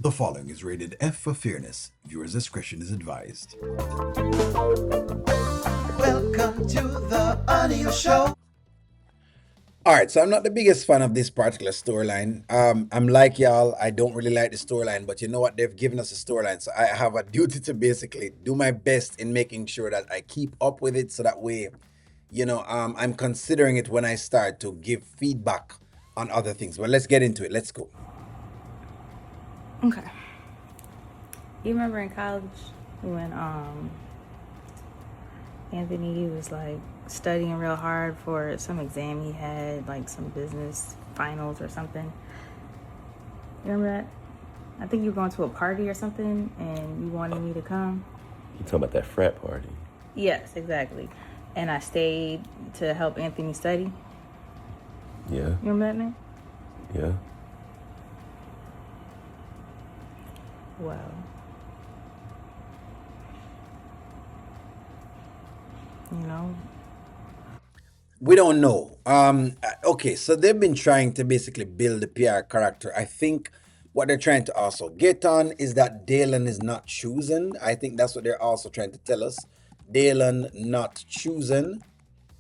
The following is rated F for fairness. Viewers' discretion is advised. Welcome to the Audio Show. All right, so I'm not the biggest fan of this particular storyline. I'm like y'all, I don't really like the storyline, but you know what? They've given us a storyline, so I have a duty to basically do my best in making sure that I keep up with it, so that way, I'm considering it when I start to give feedback on other things. But let's get into it. Let's go. Okay. You remember in college when Anthony was like studying real hard for some exam he had, like some business finals or something? You remember that? I think you were going to a party or something and you wanted me to come. You talking about that frat party? Yes, exactly. And I stayed to help Anthony study. Yeah. You remember that, man? Yeah. Well, you know, We don't know. Okay, so they've been trying to basically build the PR character. I think what they're trying to also get on is that Dalen is not chosen. I think that's what they're also trying to tell us. Dalen not chosen,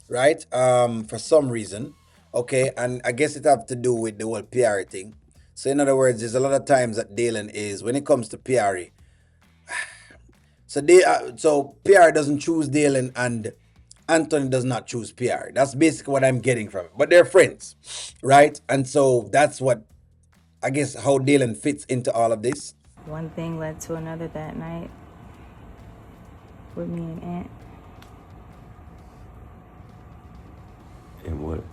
right? For some reason. Okay, and I guess it have to do with the whole Piarry thing. So in other words, there's a lot of times that Dalen is, when it comes to Piarry, so Piarry doesn't choose Dalen and Anthony does not choose Piarry. That's basically what I'm getting from it. But they're friends, right? And so that's what, I guess, how Dalen fits into all of this. one thing led to another that night with me and Aunt. And what?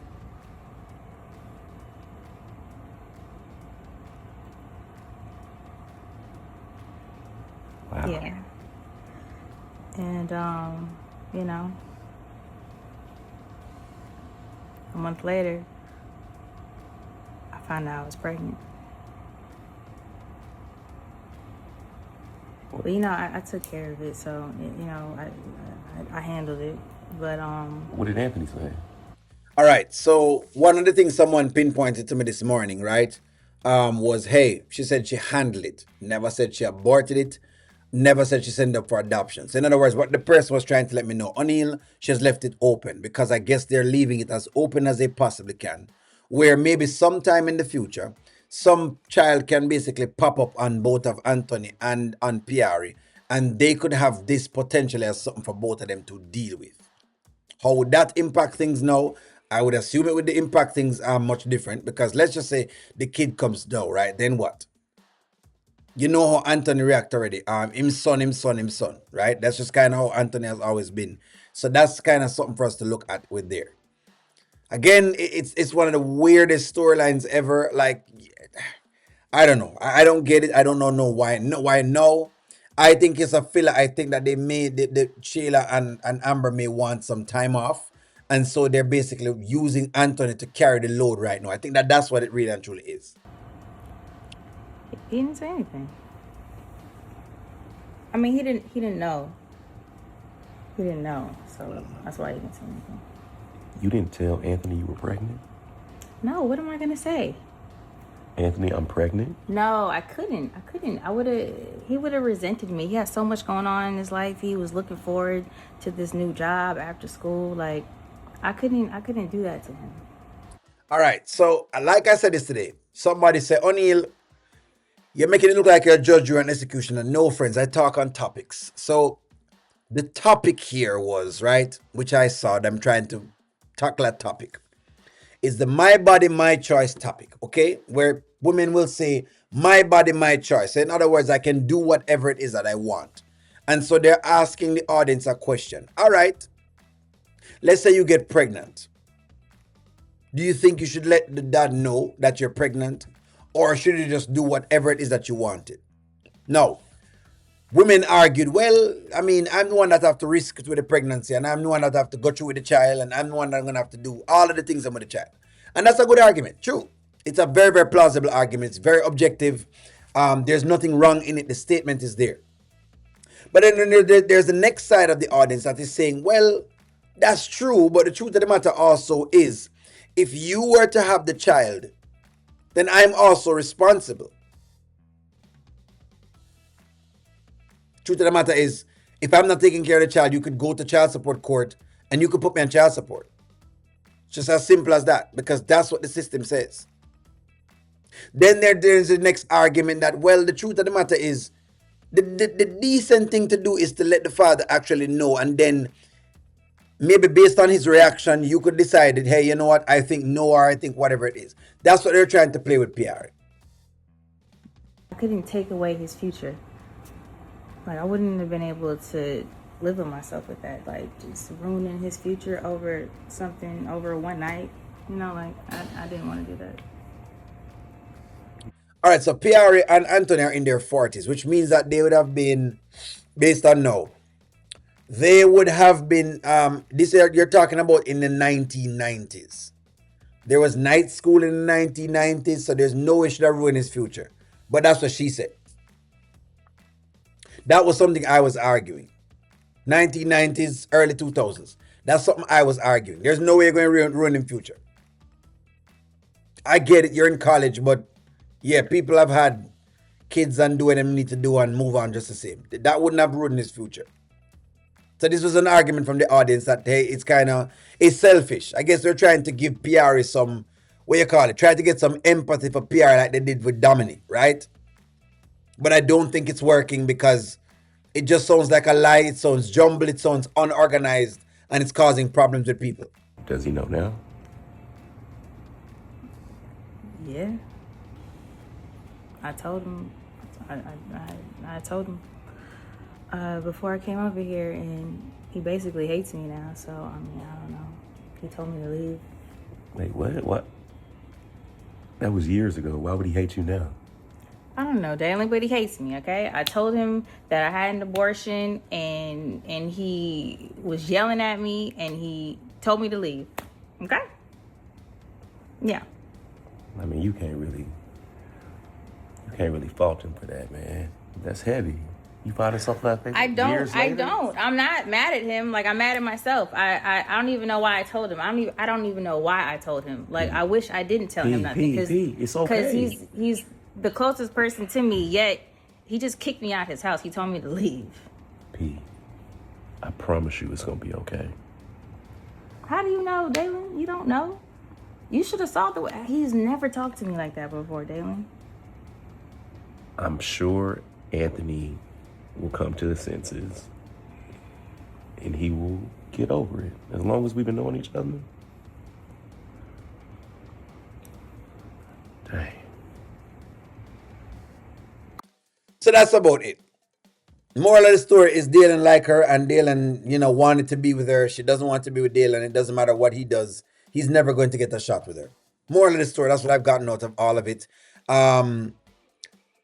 Wow. Yeah. And, you know, a month later, I found out I was pregnant. But, you know, I took care of it, so, you know, I handled it. But, What did Anthony say? All right. So one of the things someone pinpointed to me this morning, right, was, hey, she said she handled it. Never said she aborted it. Never said she sent it up for adoption. So in other words, what the person was trying to let me know, O'Neill, she has left it open because I guess they're leaving it as open as they possibly can, where maybe sometime in the future, some child can basically pop up on both of Anthony and on Piarry, and they could have this potentially as something for both of them to deal with. How would that impact things now? I would assume it would impact things much different, because let's just say the kid comes down, right? Then what? You know how Anthony react already. Him son, right? That's just kind of how Anthony has always been. So that's kind of something for us to look at with there. Again, it's one of the weirdest storylines ever. Like, I don't know. I don't get it. I don't know why. No, why no? I think it's a filler. I think that they made the Sheila and Amber may want some time off, and so they're basically using Anthony to carry the load right now. I think that that's what it really and truly is. he didn't say anything. I mean, he didn't know. He didn't know, so that's why he didn't say anything. You didn't tell Anthony you were pregnant? No, what am I going to say? Anthony, I'm pregnant? No, I couldn't. He would have resented me. He had so much going on in his life. He was looking forward to this new job after school. Like, I couldn't do that to him. All right. So, like I said yesterday, somebody said, O'Neill, you're making it look like you're a judge or an executioner. No, friends, I talk on topics. So, the topic here was, right, which I saw them trying to tackle that topic, is the my body, my choice topic, okay? Where women will say, my body, my choice. In other words, I can do whatever it is that I want. And so they're asking the audience a question. All right, let's say you get pregnant. Do you think you should let the dad know that you're pregnant? Or should you just do whatever it is that you wanted? No. Women argued, well, I mean, I'm the one that have to risk it with the pregnancy, and I'm the one that have to go through with the child, and I'm the one that's going to have to do all of the things with the child. And that's a good argument. True. It's a very, very plausible argument. It's very objective. There's nothing wrong in it. The statement is there. But then there's the next side of the audience that is saying, well, that's true, but the truth of the matter also is, if you were to have the child, then I'm also responsible. Truth of the matter is, if I'm not taking care of the child, you could go to child support court and you could put me on child support. It's just as simple as that, because that's what the system says. Then there's the next argument that, well, the truth of the matter is, the decent thing to do is to let the father actually know, and then maybe based on his reaction, you could decide that, hey, you know what, I think no, or I think whatever it is. That's what they're trying to play with Piarry. I couldn't take away his future. Like, I wouldn't have been able to live with myself with that. Like, just ruining his future over something, over one night. You know, like, I didn't want to do that. All right, so Piarry and Anthony are in their 40s, which means that they would have been, based on now, they would have been, this year you're talking about in the 1990s. There was night school in the 1990s, so there's no way should have ruined his future. But that's what she said. That was something I was arguing. 1990s, early 2000s. That's something I was arguing. There's no way you're going to ruin his future. I get it, you're in college, but yeah, people have had kids and do what they need to do and move on just the same. That wouldn't have ruined his future. So this was an argument from the audience that, hey, it's selfish. I guess they're trying to give Piarry some, try to get some empathy for Piarry like they did with Dominic, right? But I don't think it's working because it just sounds like a lie. It sounds jumbled. It sounds unorganized, and it's causing problems with people. Does he know now? Yeah. I told him. I told him before I came over here, and he basically hates me now. So I mean, I don't know. He told me to leave. Wait, what? That was years ago. Why would he hate you now? I don't know, Dalen, but he hates me, okay? I told him that I had an abortion, and he was yelling at me, and he told me to leave, okay? Yeah. I mean, you can't really fault him for that, man. That's heavy. You finding something like that? I don't. I'm not mad at him. Like, I'm mad at myself. I don't even know why I told him. I don't even know why I told him. Like, I wish I didn't tell him nothing. It's okay. Because he's the closest person to me, yet he just kicked me out his house. He told me to leave. P, I promise you it's going to be okay. How do you know, Dalen? You don't know? You should have saw the way. He's never talked to me like that before, Dalen. I'm sure Anthony will come to his senses and he will get over it. As long as we've been knowing each other. Dang. So that's about it. Moral of the story is Dalen like her, and Dalen, wanted to be with her. She doesn't want to be with Dalen. It doesn't matter what he does. He's never going to get a shot with her. Moral of the story, that's what I've gotten out of all of it.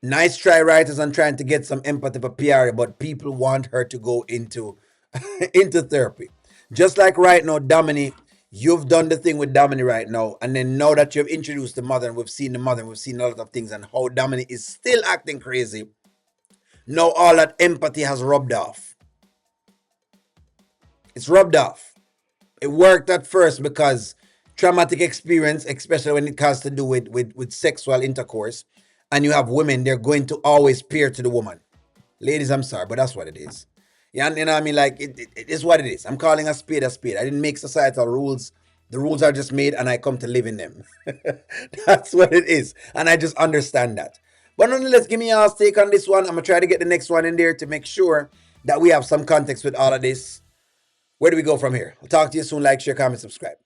Nice try, writers, on trying to get some empathy for Piarry, but people want her to go into therapy. Just like right now, Dominic, you've done the thing with Dominic right now, and then now that you've introduced the mother, and we've seen the mother, and we've seen a lot of things, and how Dominic is still acting crazy, now all that empathy has rubbed off. It's rubbed off. It worked at first because traumatic experience, especially when it has to do with sexual intercourse, and you have women, they're going to always peer to the woman. Ladies, I'm sorry, but that's what it is. Yeah, you know what I mean? Like, it is what it is. I'm calling a spade a spade. I didn't make societal rules. The rules are just made, and I come to live in them. That's what it is. And I just understand that. But nonetheless, give me y'all's take on this one. I'm going to try to get the next one in there to make sure that we have some context with all of this. Where do we go from here? I'll talk to you soon. Like, share, comment, subscribe.